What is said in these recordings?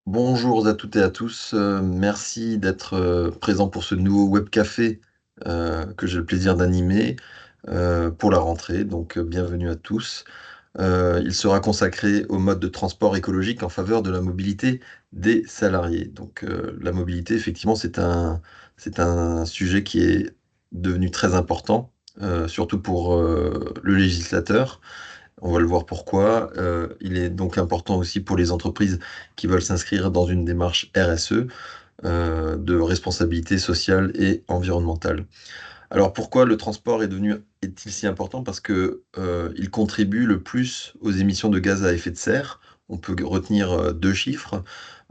Bonjour à toutes et à tous. Merci d'être présent pour ce nouveau web café que j'ai le plaisir d'animer pour la rentrée. Donc, bienvenue à tous. Il sera consacré au mode de transport écologique en faveur de la mobilité des salariés. Donc, la mobilité, effectivement, c'est un sujet qui est devenu très important, surtout pour le législateur. On va le voir pourquoi. Il est donc important aussi pour les entreprises qui veulent s'inscrire dans une démarche RSE, de responsabilité sociale et environnementale. Alors pourquoi le transport est-il si important? Parce que il contribue le plus aux émissions de gaz à effet de serre. On peut retenir deux chiffres.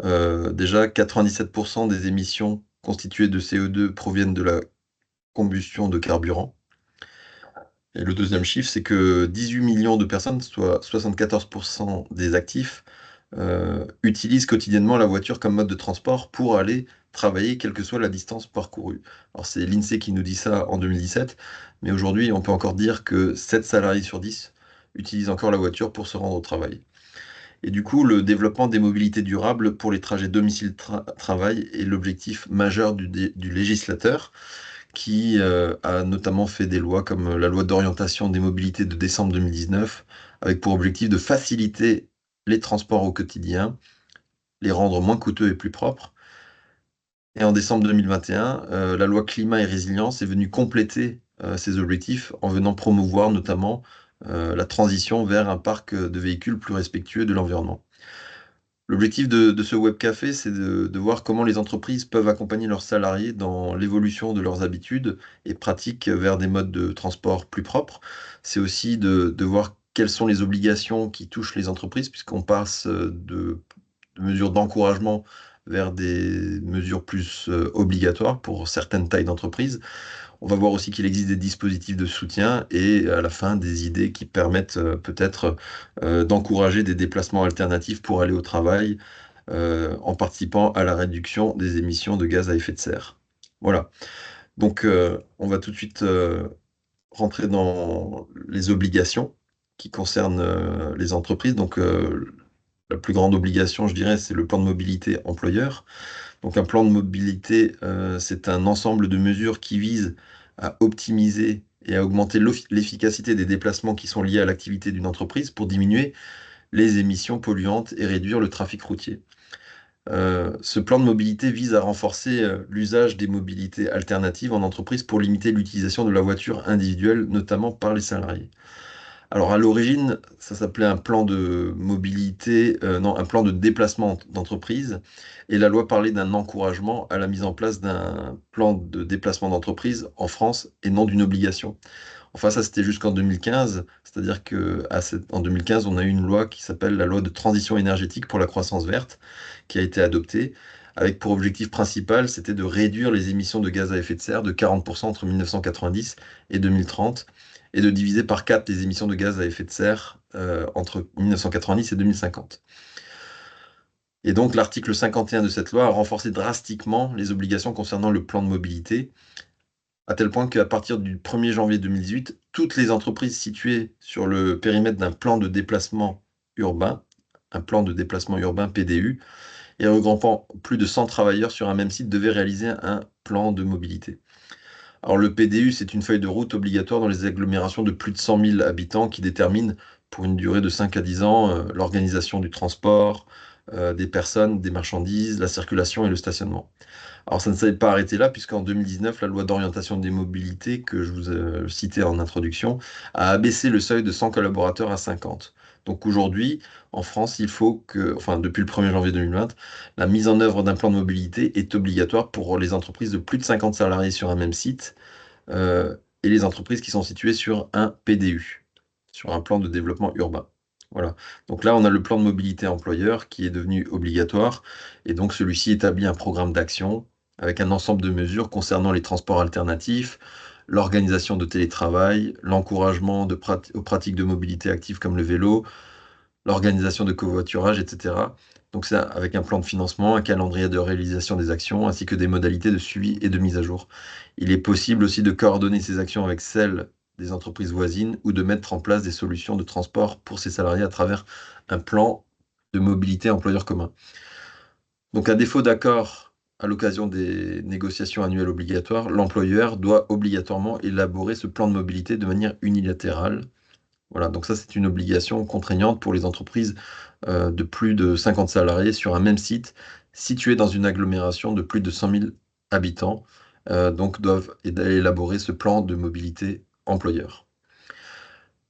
Déjà, 97% des émissions constituées de CO2 proviennent de la combustion de carburant. Et le deuxième chiffre, c'est que 18 millions de personnes, soit 74% des actifs, utilisent quotidiennement la voiture comme mode de transport pour aller travailler, quelle que soit la distance parcourue. Alors c'est l'INSEE qui nous dit ça en 2017, mais aujourd'hui, on peut encore dire que 7 salariés sur 10 utilisent encore la voiture pour se rendre au travail. Et du coup, le développement des mobilités durables pour les trajets domicile-travail est l'objectif majeur du législateur qui a notamment fait des lois comme la loi d'orientation des mobilités de décembre 2019, avec pour objectif de faciliter les transports au quotidien, les rendre moins coûteux et plus propres. Et en décembre 2021, la loi climat et résilience est venue compléter ces objectifs en venant promouvoir notamment la transition vers un parc de véhicules plus respectueux de l'environnement. L'objectif de ce web café, c'est de voir comment les entreprises peuvent accompagner leurs salariés dans l'évolution de leurs habitudes et pratiques vers des modes de transport plus propres. C'est aussi de voir quelles sont les obligations qui touchent les entreprises, puisqu'on passe de mesures d'encouragement vers des mesures plus obligatoires pour certaines tailles d'entreprises. On va voir aussi qu'il existe des dispositifs de soutien et à la fin des idées qui permettent peut-être d'encourager des déplacements alternatifs pour aller au travail en participant à la réduction des émissions de gaz à effet de serre. Voilà. Donc on va tout de suite rentrer dans les obligations qui concernent les entreprises. Donc la plus grande obligation, je dirais, c'est le plan de mobilité employeur. Donc un plan de mobilité, c'est un ensemble de mesures qui visent à optimiser et à augmenter l'efficacité des déplacements qui sont liés à l'activité d'une entreprise pour diminuer les émissions polluantes et réduire le trafic routier. Ce plan de mobilité vise à renforcer l'usage des mobilités alternatives en entreprise pour limiter l'utilisation de la voiture individuelle, notamment par les salariés. Alors à l'origine, ça s'appelait un plan de mobilité, non, un plan de déplacement d'entreprise. Et la loi parlait d'un encouragement à la mise en place d'un plan de déplacement d'entreprise en France et non d'une obligation. Enfin, ça c'était jusqu'en 2015, c'est-à-dire en 2015, on a eu une loi qui s'appelle la loi de transition énergétique pour la croissance verte, qui a été adoptée, avec pour objectif principal, c'était de réduire les émissions de gaz à effet de serre de 40% entre 1990 et 2030 et de diviser par 4 les émissions de gaz à effet de serre entre 1990 et 2050. Et donc l'article 51 de cette loi a renforcé drastiquement les obligations concernant le plan de mobilité, à tel point qu'à partir du 1er janvier 2018, toutes les entreprises situées sur le périmètre d'un plan de déplacement urbain, un plan de déplacement urbain PDU, et regroupant plus de 100 travailleurs sur un même site devaient réaliser un plan de mobilité. Alors le PDU, c'est une feuille de route obligatoire dans les agglomérations de plus de 100 000 habitants qui détermine pour une durée de 5 à 10 ans l'organisation du transport, des personnes, des marchandises, la circulation et le stationnement. Alors ça ne s'est pas arrêté là, puisqu'en 2019, la loi d'orientation des mobilités, que je vous ai cité en introduction, a abaissé le seuil de 100 collaborateurs à 50. Donc aujourd'hui, en France, il faut que, enfin depuis le 1er janvier 2020, la mise en œuvre d'un plan de mobilité est obligatoire pour les entreprises de plus de 50 salariés sur un même site et les entreprises qui sont situées sur un PDU, sur un plan de développement urbain. Voilà. Donc là, on a le plan de mobilité employeur qui est devenu obligatoire et donc celui-ci établit un programme d'action avec un ensemble de mesures concernant les transports alternatifs, l'organisation de télétravail, l'encouragement aux pratiques de mobilité active comme le vélo, l'organisation de covoiturage, etc. Donc c'est avec un plan de financement, un calendrier de réalisation des actions, ainsi que des modalités de suivi et de mise à jour. Il est possible aussi de coordonner ces actions avec celles des entreprises voisines ou de mettre en place des solutions de transport pour ces salariés à travers un plan de mobilité employeur commun. Donc, à défaut d'accord à l'occasion des négociations annuelles obligatoires, l'employeur doit obligatoirement élaborer ce plan de mobilité de manière unilatérale. Voilà, donc ça, c'est une obligation contraignante pour les entreprises de plus de 50 salariés sur un même site situé dans une agglomération de plus de 100 000 habitants, donc doivent élaborer ce plan de mobilité employeur.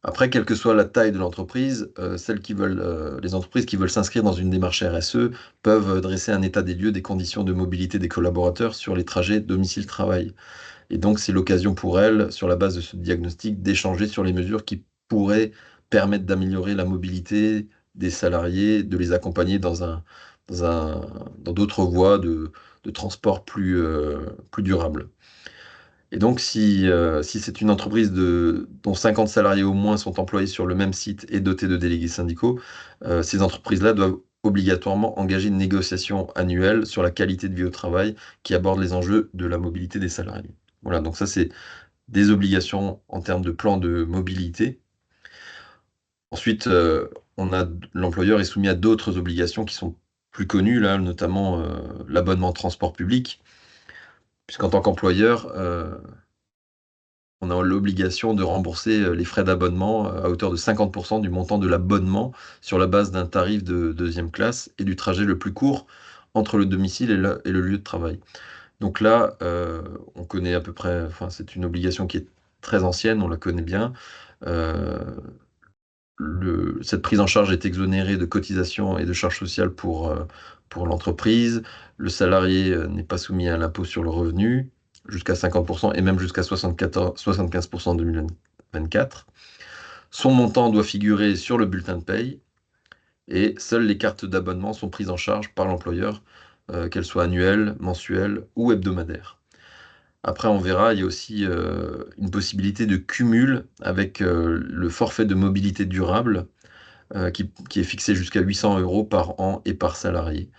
Après, quelle que soit la taille de l'entreprise, les entreprises qui veulent s'inscrire dans une démarche RSE peuvent dresser un état des lieux des conditions de mobilité des collaborateurs sur les trajets domicile-travail. Et donc, c'est l'occasion pour elles, sur la base de ce diagnostic, d'échanger sur les mesures qui pourraient permettre d'améliorer la mobilité des salariés, de les accompagner dans d'autres voies de transport plus durables. Et donc, si c'est une entreprise dont 50 salariés au moins sont employés sur le même site et dotés de délégués syndicaux, ces entreprises-là doivent obligatoirement engager une négociation annuelle sur la qualité de vie au travail qui aborde les enjeux de la mobilité des salariés. Voilà, donc ça, c'est des obligations en termes de plan de mobilité. Ensuite, l'employeur est soumis à d'autres obligations qui sont plus connues, là, notamment l'abonnement de transport public, puisqu'en tant qu'employeur, on a l'obligation de rembourser les frais d'abonnement à hauteur de 50% du montant de l'abonnement sur la base d'un tarif de deuxième classe et du trajet le plus court entre le domicile et le lieu de travail. Donc là, on connaît à peu près, enfin, c'est une obligation qui est très ancienne, on la connaît bien. Euh, Cette prise en charge est exonérée de cotisations et de charges sociales pour l'entreprise. Le salarié n'est pas soumis à l'impôt sur le revenu, jusqu'à 50% et même jusqu'à 75% en 2024. Son montant doit figurer sur le bulletin de paye et seules les cartes d'abonnement sont prises en charge par l'employeur, qu'elles soient annuelles, mensuelles ou hebdomadaires. Après, on verra, il y a aussi une possibilité de cumul avec le forfait de mobilité durable qui est fixé jusqu'à 800 € par an et par salarié.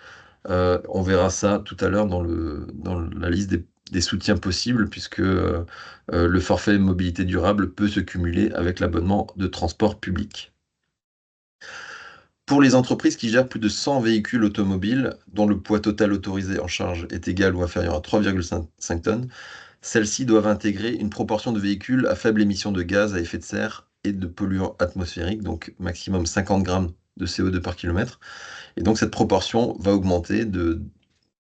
On verra ça tout à l'heure dans la liste des soutiens possibles, puisque le forfait mobilité durable peut se cumuler avec l'abonnement de transport public. Pour les entreprises qui gèrent plus de 100 véhicules automobiles, dont le poids total autorisé en charge est égal ou inférieur à 3,5 tonnes, celles-ci doivent intégrer une proportion de véhicules à faible émission de gaz à effet de serre et de polluants atmosphériques, donc maximum 50 grammes de CO2 par kilomètre. Et donc cette proportion va augmenter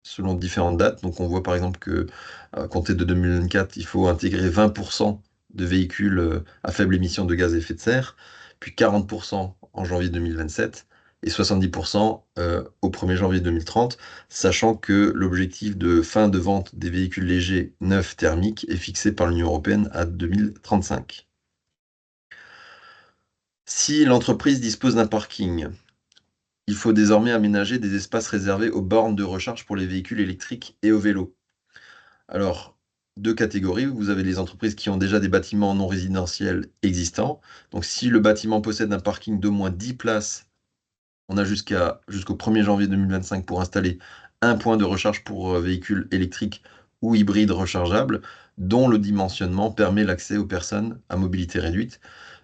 selon différentes dates. Donc on voit par exemple que à compter de 2024, il faut intégrer 20% de véhicules à faible émission de gaz à effet de serre, puis 40% en janvier 2027 et 70% au 1er janvier 2030, sachant que l'objectif de fin de vente des véhicules légers neufs thermiques est fixé par l'Union européenne à 2035. Si l'entreprise dispose d'un parking, il faut désormais aménager des espaces réservés aux bornes de recharge pour les véhicules électriques et aux vélos. Alors, deux catégories. Vous avez les entreprises qui ont déjà des bâtiments non résidentiels existants. Donc, si le bâtiment possède un parking d'au moins 10 places, on a jusqu'au 1er janvier 2025 pour installer un point de recharge pour véhicules électriques ou hybrides rechargeables, dont le dimensionnement permet l'accès aux personnes à mobilité réduite,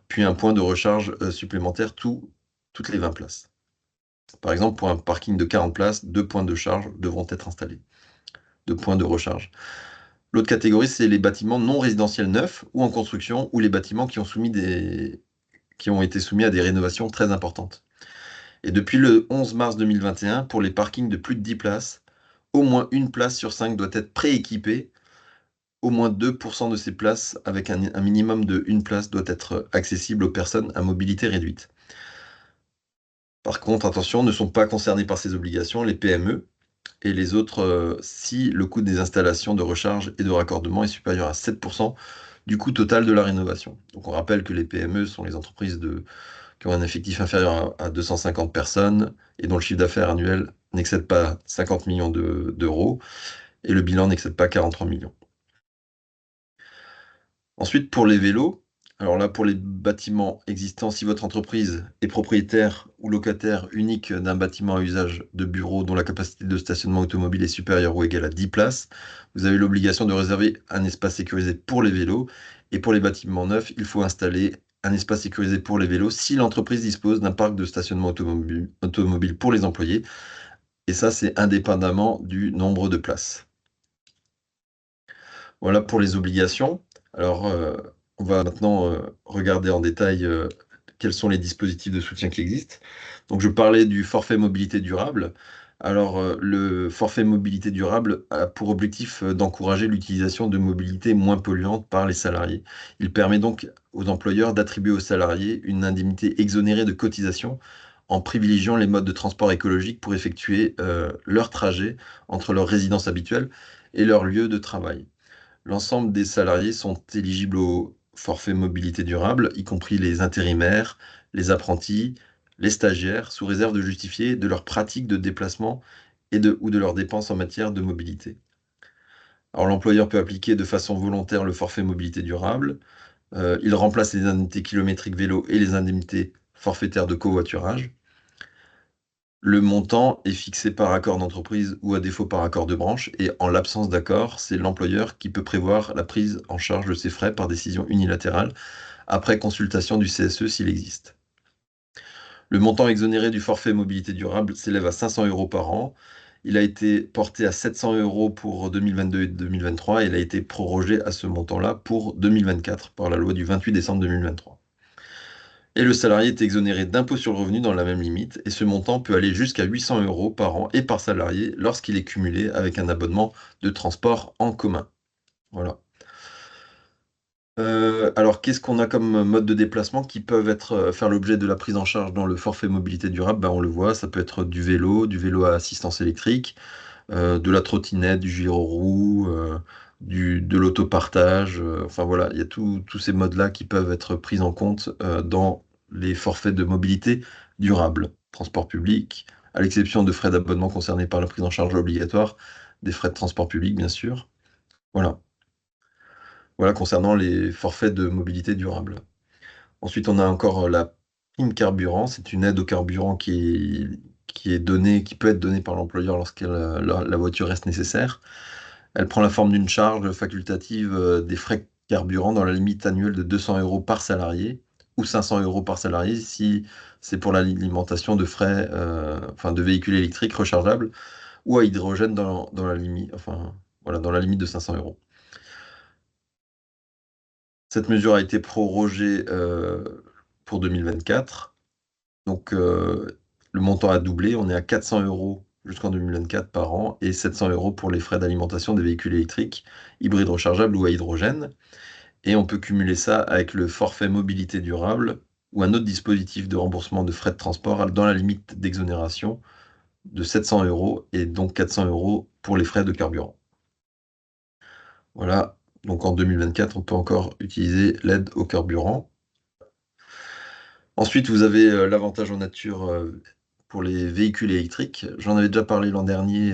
puis un point de recharge supplémentaire toutes les 20 places. Par exemple, pour un parking de 40 places, 2 points de charge devront être installés, 2 points de recharge. L'autre catégorie, c'est les bâtiments non résidentiels neufs ou en construction, ou les bâtiments qui ont été soumis à des rénovations très importantes. Et depuis le 11 mars 2021, pour les parkings de plus de 10 places, au moins une place sur 5 doit être prééquipée. Au moins 2% de ces places, avec un minimum de une place, doit être accessible aux personnes à mobilité réduite. Par contre, attention, ne sont pas concernés par ces obligations les PME et les autres si le coût des installations de recharge et de raccordement est supérieur à 7% du coût total de la rénovation. Donc on rappelle que les PME sont les entreprises qui ont un effectif inférieur à 250 personnes et dont le chiffre d'affaires annuel n'excède pas 50 millions d'euros et le bilan n'excède pas 43 millions. Ensuite, pour les vélos, alors là, pour les bâtiments existants, si votre entreprise est propriétaire ou locataire unique d'un bâtiment à usage de bureau dont la capacité de stationnement automobile est supérieure ou égale à 10 places, vous avez l'obligation de réserver un espace sécurisé pour les vélos. Et pour les bâtiments neufs, il faut installer un espace sécurisé pour les vélos si l'entreprise dispose d'un parc de stationnement automobile pour les employés et ça, c'est indépendamment du nombre de places. Voilà pour les obligations. Alors, on va maintenant regarder en détail quels sont les dispositifs de soutien qui existent. Donc, je parlais du forfait mobilité durable. Alors, le forfait mobilité durable a pour objectif d'encourager l'utilisation de mobilités moins polluantes par les salariés. Il permet donc aux employeurs d'attribuer aux salariés une indemnité exonérée de cotisation en privilégiant les modes de transport écologiques pour effectuer leur trajet entre leur résidence habituelle et leur lieu de travail. L'ensemble des salariés sont éligibles au forfait mobilité durable, y compris les intérimaires, les apprentis, les stagiaires, sous réserve de justifier de leur pratique de déplacement ou de leurs dépenses en matière de mobilité. Alors l'employeur peut appliquer de façon volontaire le forfait mobilité durable. Il remplace les indemnités kilométriques vélo et les indemnités forfaitaires de covoiturage. Le montant est fixé par accord d'entreprise ou à défaut par accord de branche et en l'absence d'accord, c'est l'employeur qui peut prévoir la prise en charge de ces frais par décision unilatérale après consultation du CSE s'il existe. Le montant exonéré du forfait mobilité durable s'élève à 500 euros par an. Il a été porté à 700 euros pour 2022 et 2023 et il a été prorogé à ce montant-là pour 2024 par la loi du 28 décembre 2023. Et le salarié est exonéré d'impôt sur le revenu dans la même limite, et ce montant peut aller jusqu'à 800 euros par an et par salarié lorsqu'il est cumulé avec un abonnement de transport en commun. Voilà. Alors, qu'est-ce qu'on a comme mode de déplacement qui peuvent faire l'objet de la prise en charge dans le forfait mobilité durable? Ben, on le voit, ça peut être du vélo à assistance électrique, de la trottinette, du gyroroue, de l'autopartage. Enfin voilà, il y a tous ces modes-là qui peuvent être pris en compte dans les forfaits de mobilité durable. Transport public, à l'exception de frais d'abonnement concernés par la prise en charge obligatoire des frais de transport public, bien sûr. Voilà. Voilà concernant les forfaits de mobilité durable. Ensuite, on a encore la prime carburant. C'est une aide au carburant qui est donnée, qui peut être donnée par l'employeur lorsque la voiture reste nécessaire. Elle prend la forme d'une charge facultative des frais carburant dans la limite annuelle de 200 euros par salarié ou 500 euros par salarié si c'est pour l'alimentation de frais, enfin de véhicules électriques rechargeables ou à hydrogène dans la limite, enfin voilà, dans la limite de 500 euros. Cette mesure a été prorogée pour 2024. Donc, le montant a doublé. On est à 400 euros jusqu'en 2024 par an et 700 euros pour les frais d'alimentation des véhicules électriques, hybrides rechargeables ou à hydrogène. Et on peut cumuler ça avec le forfait mobilité durable ou un autre dispositif de remboursement de frais de transport dans la limite d'exonération de 700 euros et donc 400 euros pour les frais de carburant. Voilà. Donc en 2024, on peut encore utiliser l'aide au carburant. Ensuite, vous avez l'avantage en nature pour les véhicules électriques. J'en avais déjà parlé l'an dernier,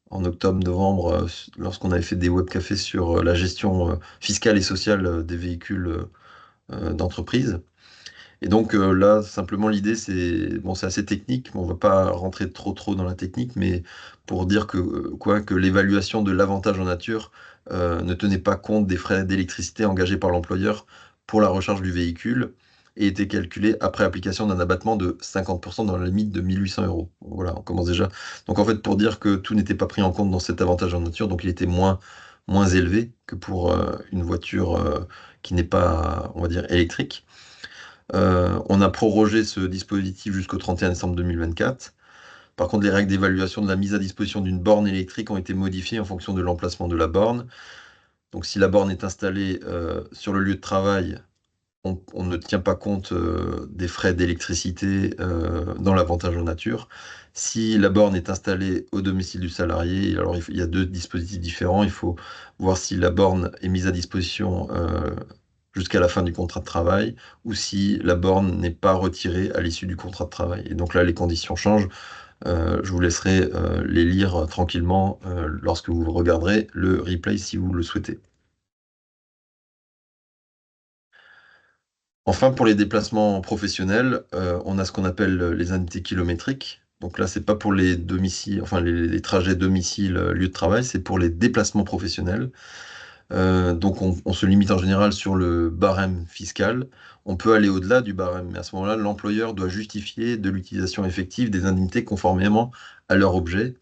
en octobre-novembre, lorsqu'on avait fait des webcafés sur la gestion fiscale et sociale des véhicules d'entreprise. Et donc là, simplement, l'idée, c'est bon, c'est assez technique, mais on ne va pas rentrer trop dans la technique, mais pour dire que l'évaluation de l'avantage en nature ne tenait pas compte des frais d'électricité engagés par l'employeur pour la recharge du véhicule et était calculée après application d'un abattement de 50% dans la limite de 1800 euros. Voilà, on commence déjà. Donc en fait, pour dire que tout n'était pas pris en compte dans cet avantage en nature, donc il était moins élevé que pour une voiture qui n'est pas, on va dire, électrique. On a prorogé ce dispositif jusqu'au 31 décembre 2024. Par contre, les règles d'évaluation de la mise à disposition d'une borne électrique ont été modifiées en fonction de l'emplacement de la borne. Donc, si la borne est installée sur le lieu de travail, on ne tient pas compte des frais d'électricité dans l'avantage en nature. Si la borne est installée au domicile du salarié, alors il y a deux dispositifs différents. Il faut voir si la borne est mise à disposition jusqu'à la fin du contrat de travail ou si la borne n'est pas retirée à l'issue du contrat de travail. Et donc là, les conditions changent. Je vous laisserai les lire tranquillement lorsque vous regarderez le replay si vous le souhaitez. Enfin, pour les déplacements professionnels, on a ce qu'on appelle les indemnités kilométriques. Donc là, c'est pas pour les domiciles, enfin les trajets domicile, lieu de travail, c'est pour les déplacements professionnels. Donc on se limite en général sur le barème fiscal. On peut aller au-delà du barème, mais à ce moment-là, l'employeur doit justifier de l'utilisation effective des indemnités conformément à leur objet,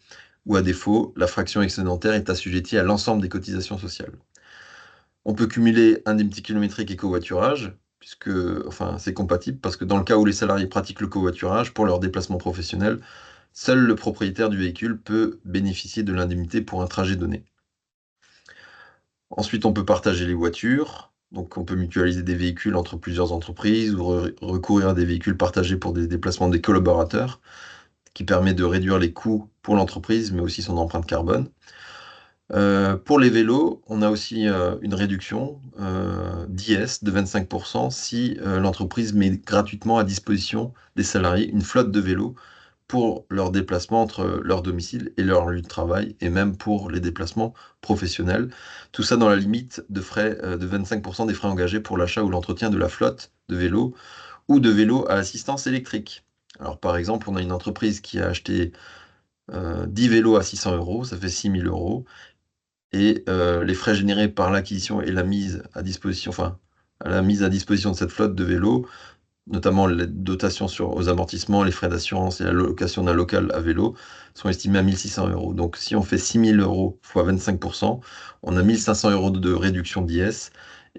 ou à défaut, la fraction excédentaire est assujettie à l'ensemble des cotisations sociales. On peut cumuler indemnité kilométrique et covoiturage, puisque, enfin, c'est compatible, parce que dans le cas où les salariés pratiquent le covoiturage pour leur déplacement professionnel, seul le propriétaire du véhicule peut bénéficier de l'indemnité pour un trajet donné. Ensuite, on peut partager les voitures. Donc, on peut mutualiser des véhicules entre plusieurs entreprises ou recourir à des véhicules partagés pour des déplacements des collaborateurs, qui permet de réduire les coûts pour l'entreprise, mais aussi son empreinte carbone. Pour les vélos, on a aussi une réduction d'IS de 25% si l'entreprise met gratuitement à disposition des salariés une flotte de vélos pour leurs déplacements entre leur domicile et leur lieu de travail, et même pour les déplacements professionnels. Tout ça dans la limite de frais de 25% des frais engagés pour l'achat ou l'entretien de la flotte de vélos ou de vélos à assistance électrique. Alors par exemple, on a une entreprise qui a acheté 10 vélos à 600 euros, ça fait 6 000 euros, et les frais générés par l'acquisition et la mise à disposition, enfin, à la mise à disposition de cette flotte de vélos, notamment les dotations aux amortissements, les frais d'assurance et la location d'un local à vélo, sont estimés à 1600 euros. Donc si on fait 6000 euros fois 25%, on a 1500 euros de réduction d'IS,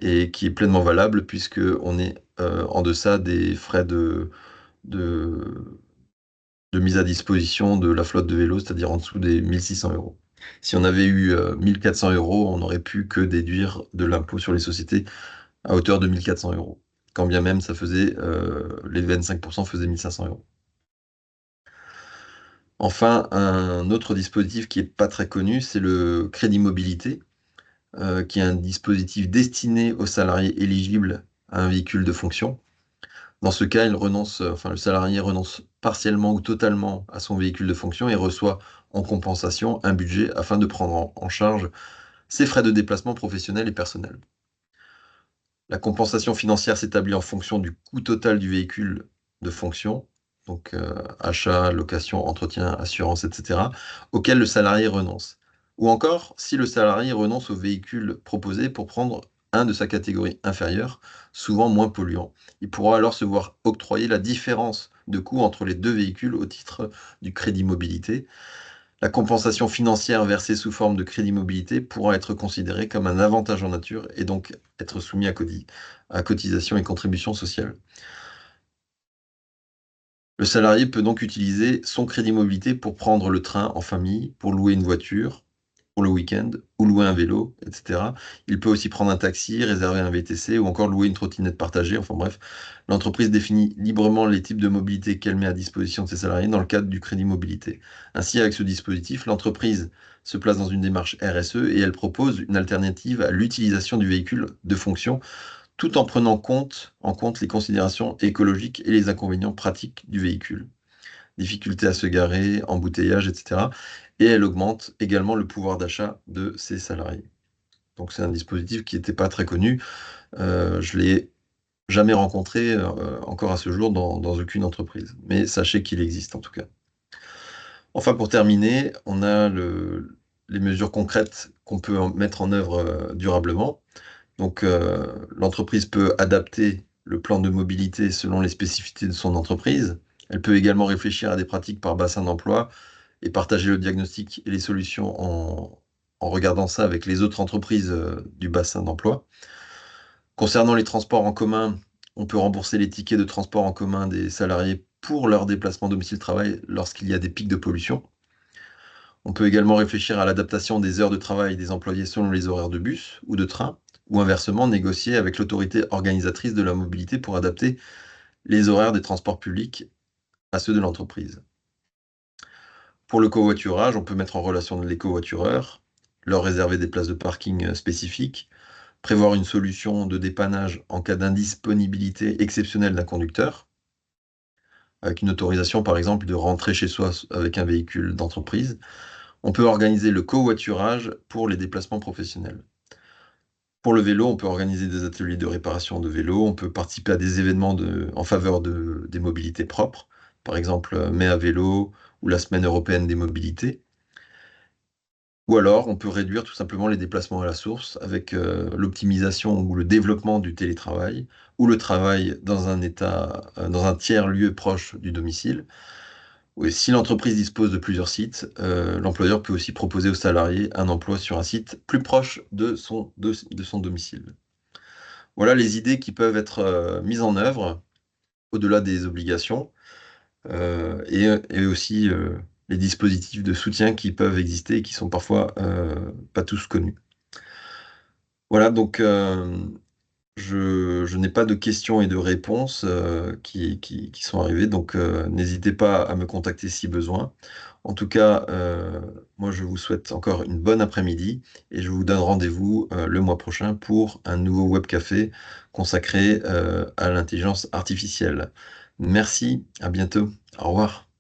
et qui est pleinement valable puisque on est en deçà des frais de, de mise à disposition de la flotte de vélos, c'est-à-dire en dessous des 1600 euros. Si on avait eu 1400 euros, on n'aurait pu que déduire de l'impôt sur les sociétés à hauteur de 1400 euros. Quand bien même ça faisait, les 25% faisaient 1500 euros. Enfin, un autre dispositif qui n'est pas très connu, c'est le crédit mobilité, qui est un dispositif destiné aux salariés éligibles à un véhicule de fonction. Dans ce cas, enfin, le salarié renonce partiellement ou totalement à son véhicule de fonction et reçoit en compensation un budget afin de prendre en charge ses frais de déplacement professionnels et personnels. La compensation financière s'établit en fonction du coût total du véhicule de fonction, donc achat, location, entretien, assurance, etc., auquel le salarié renonce. Ou encore, si le salarié renonce au véhicule proposé pour prendre un de sa catégorie inférieure, souvent moins polluant. Il pourra alors se voir octroyer la différence de coût entre les deux véhicules au titre du crédit mobilité. La compensation financière versée sous forme de crédit mobilité pourra être considérée comme un avantage en nature et donc être soumis à cotisation et contribution sociale. Le salarié peut donc utiliser son crédit mobilité pour prendre le train en famille, pour louer une voiture pour le week-end, ou louer un vélo, etc. Il peut aussi prendre un taxi, réserver un VTC ou encore louer une trottinette partagée. Enfin bref, l'entreprise définit librement les types de mobilité qu'elle met à disposition de ses salariés dans le cadre du crédit mobilité. Ainsi, avec ce dispositif, l'entreprise se place dans une démarche RSE et elle propose une alternative à l'utilisation du véhicule de fonction, tout en prenant en compte les considérations écologiques et les inconvénients pratiques du véhicule. Difficulté à se garer, embouteillage, etc. Et elle augmente également le pouvoir d'achat de ses salariés. Donc c'est un dispositif qui n'était pas très connu. Je l'ai jamais rencontré encore à ce jour dans aucune entreprise. Mais sachez qu'il existe en tout cas. Enfin, pour terminer, on a les mesures concrètes qu'on peut mettre en œuvre durablement. Donc, l'entreprise peut adapter le plan de mobilité selon les spécificités de son entreprise. Elle peut également réfléchir à des pratiques par bassin d'emploi et partager le diagnostic et les solutions en regardant ça avec les autres entreprises du bassin d'emploi. Concernant les transports en commun, on peut rembourser les tickets de transport en commun des salariés pour leur déplacement domicile-travail lorsqu'il y a des pics de pollution. On peut également réfléchir à l'adaptation des heures de travail des employés selon les horaires de bus ou de train, ou inversement négocier avec l'autorité organisatrice de la mobilité pour adapter les horaires des transports publics à ceux de l'entreprise. Pour le covoiturage, on peut mettre en relation les covoitureurs, leur réserver des places de parking spécifiques, prévoir une solution de dépannage en cas d'indisponibilité exceptionnelle d'un conducteur, avec une autorisation par exemple de rentrer chez soi avec un véhicule d'entreprise. On peut organiser le covoiturage pour les déplacements professionnels. Pour le vélo, on peut organiser des ateliers de réparation de vélos, on peut participer à des événements en faveur des mobilités propres, par exemple Mai à vélo ou la Semaine européenne des mobilités. Ou alors, on peut réduire tout simplement les déplacements à la source avec l'optimisation ou le développement du télétravail ou le travail dans un dans un tiers lieu proche du domicile. Oui, si l'entreprise dispose de plusieurs sites, l'employeur peut aussi proposer aux salariés un emploi sur un site plus proche de son domicile. Voilà les idées qui peuvent être mises en œuvre au-delà des obligations et aussi les dispositifs de soutien qui peuvent exister et qui sont parfois pas tous connus. Voilà, donc je n'ai pas de questions et de réponses qui sont arrivées, donc n'hésitez pas à me contacter si besoin. En tout cas, moi je vous souhaite encore une bonne après-midi et je vous donne rendez-vous le mois prochain pour un nouveau web café consacré à l'intelligence artificielle. Merci, à bientôt. Au revoir.